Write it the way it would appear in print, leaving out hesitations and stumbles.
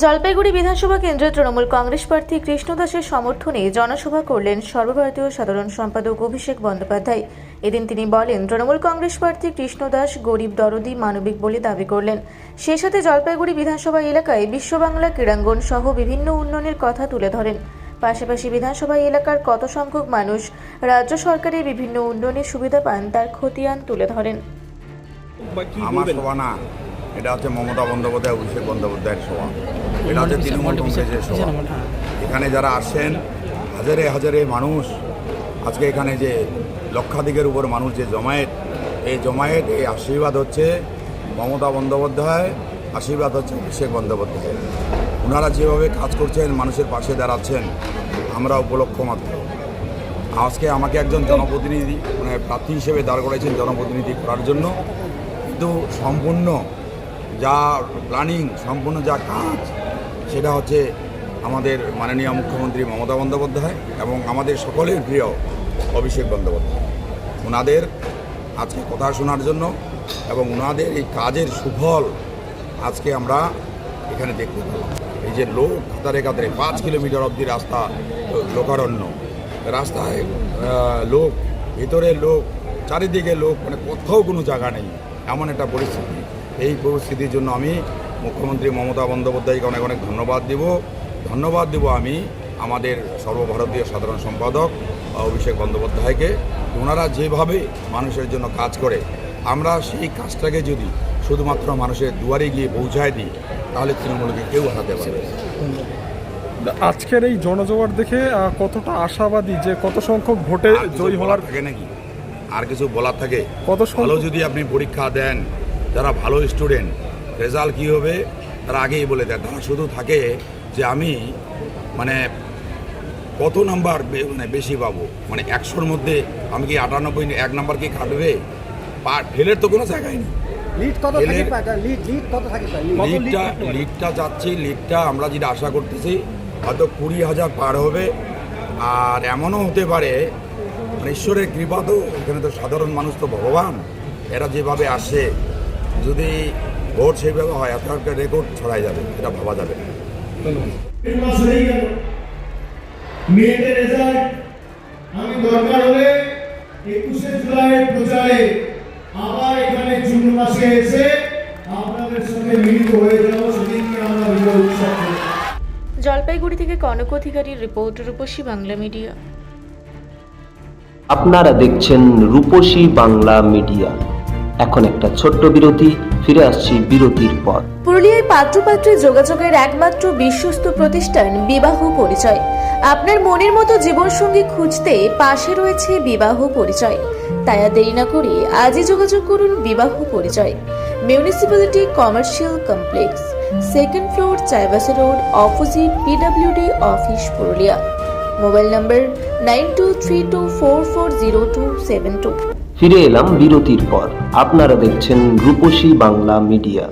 জলপাইগুড়ি বিধানসভা কেন্দ্রের তৃণমূল কংগ্রেস প্রার্থী কৃষ্ণ দাসের সমর্থনে জনসভা করলেন সর্বভারতীয় সাধারণ সম্পাদক অভিষেক বন্দ্যোপাধ্যায়। এদিন তিনি বলেন, তৃণমূল কংগ্রেস প্রার্থী কৃষ্ণ দাস গরিব, দরদি, মানবিক বলে দাবি করলেন। সেই সাথে জলপাইগুড়ি বিধানসভা এলাকায় বিশ্ববাংলা ক্রীড়াঙ্গন সহ বিভিন্ন উন্নয়নের কথা তুলে ধরেন। পাশাপাশি বিধানসভা এলাকার কত সংখ্যক মানুষ রাজ্য সরকারের বিভিন্ন উন্নয়নের সুবিধা পান তার খতিয়ান তুলে ধরেন। আমার সভা না, এটা হচ্ছে মমতা বন্দ্যোপাধ্যায়, অভিষেক বন্দ্যোপাধ্যায়ের সভা। এটা হচ্ছে তৃণমূল কংগ্রেসের সভা। এখানে যারা আসছেন হাজারে হাজারে মানুষ, আজকে এখানে যে লক্ষাধিকের উপর মানুষ যে জমায়েত, এই আশীর্বাদ হচ্ছে মমতা বন্দ্যোপাধ্যায়, আশীর্বাদ হচ্ছে অভিষেক বন্দ্যোপাধ্যায়। ওনারা যেভাবে কাজ করছেন, মানুষের পাশে দাঁড়াচ্ছেন, আমরা উপলক্ষ মাত্র। আজকে আমাকে একজন জনপ্রতিনিধি প্রার্থী হিসেবে দাঁড় করেছেন জনপ্রতিনিধি করার জন্য, কিন্তু সম্পূর্ণ যা প্ল্যানিং, সম্পূর্ণ যা কাজ, সেটা হচ্ছে আমাদের মাননীয় মুখ্যমন্ত্রী মমতা বন্দ্যোপাধ্যায় এবং আমাদের সকলের প্রিয় অভিষেক বন্দ্যোপাধ্যায়। ওনাদের আজকে কথা শোনার জন্য এবং ওনাদের এই কাজের সুফল আজকে আমরা এখানে দেখতে পেলাম। এই যে লোক কাতারে কাতারে 5 কিলোমিটার অবধি রাস্তা লোকারণ্য, রাস্তায় লোক, ভিতরে লোক, চারিদিকে লোক, মানে কোথাও কোনো জায়গা নেই, এমন একটা পরিস্থিতি। এই পরিস্থিতির জন্য আমি মুখ্যমন্ত্রী মমতা বন্দ্যোপাধ্যায়কে অনেক অনেক ধন্যবাদ দেব আমি আমাদের সর্বভারতীয় সাধারণ সম্পাদক অভিষেক বন্দ্যোপাধ্যায়কে। ওনারা যেভাবে মানুষের জন্য কাজ করে, আমরা সেই কাজটাকে যদি শুধুমাত্র মানুষের দুয়ারে গিয়ে পৌঁছায় দিই, তাহলে তৃণমূলকে কেউ হারাতে পারবে। আজকের এই জনজোয়ার দেখে কতটা আশাবাদী যে কত সংখ্যক ভোটে জয়ী হওয়ার থাকে নাকি? আর কিছু বলার থাকে? কত ভালো যদি আপনি পরীক্ষা দেন, যারা ভালো স্টুডেন্ট, রেজাল্ট কী হবে তারা আগেই বলে দেয়। তারা শুধু থাকে যে আমি মানে কত নাম্বার বেশি পাবো, মানে 100-র মধ্যে আমি কি 98 1 নাম্বার কি কাটবে? ফেলের তো কোনো জায়গায় নেই। লিডটা যাচ্ছি, লিডটা আমরা যেটা আশা করতেছি হয়তো 20,000 পার হবে। আর এমনও হতে পারে, মানে ঈশ্বরের কৃপা তো, এখানে তো সাধারণ মানুষ তো ভগবান, এরা যেভাবে আসে, যদি ভোট সেইভাবে হয়, এত একটা রেকর্ড ছড়াই যাবে, এটা ভাবা যাবে না। মেয়েদের রেজাল্ট আমি দরকার হলে 21শে জুলাই প্রচারে আবার এখানে জুন মাসে এসে আপনাদের সঙ্গে মিলিত হয়ে যাব, সেদিনকে আমরা বিজয় উৎসব করব। জলপাইগুড়ি থেকে কনক অধিকারীর রিপোর্ট, রূপসী বাংলা মিডিয়া। আপনারা দেখছেন রূপসী বাংলা মিডিয়া। এখন একটা ছোট্ট বিরতি, ফিরে আসছি বিরতির পর। পুরুলিয়ায় পাত্রপাত্রী যোগাযোগের একমাত্র বিশ্বস্ত প্রতিষ্ঠান বিবাহ পরিচয়। আপনার মনের মতো জীবনসঙ্গী খুঁজতে পাশে রয়েছে বিবাহ পরিচয়। তাই আর দেরি না করে আজই যোগাযোগ করুন বিবাহ পরিচয়। Municipality commercial complex, 2nd floor, Chaibasa road, opposite PWD office, Purulia. Mobile নম্বর 9232440272। ফিরে এলাম বিরতির পর। আপনারা দেখছেন রূপসী বাংলা মিডিয়া।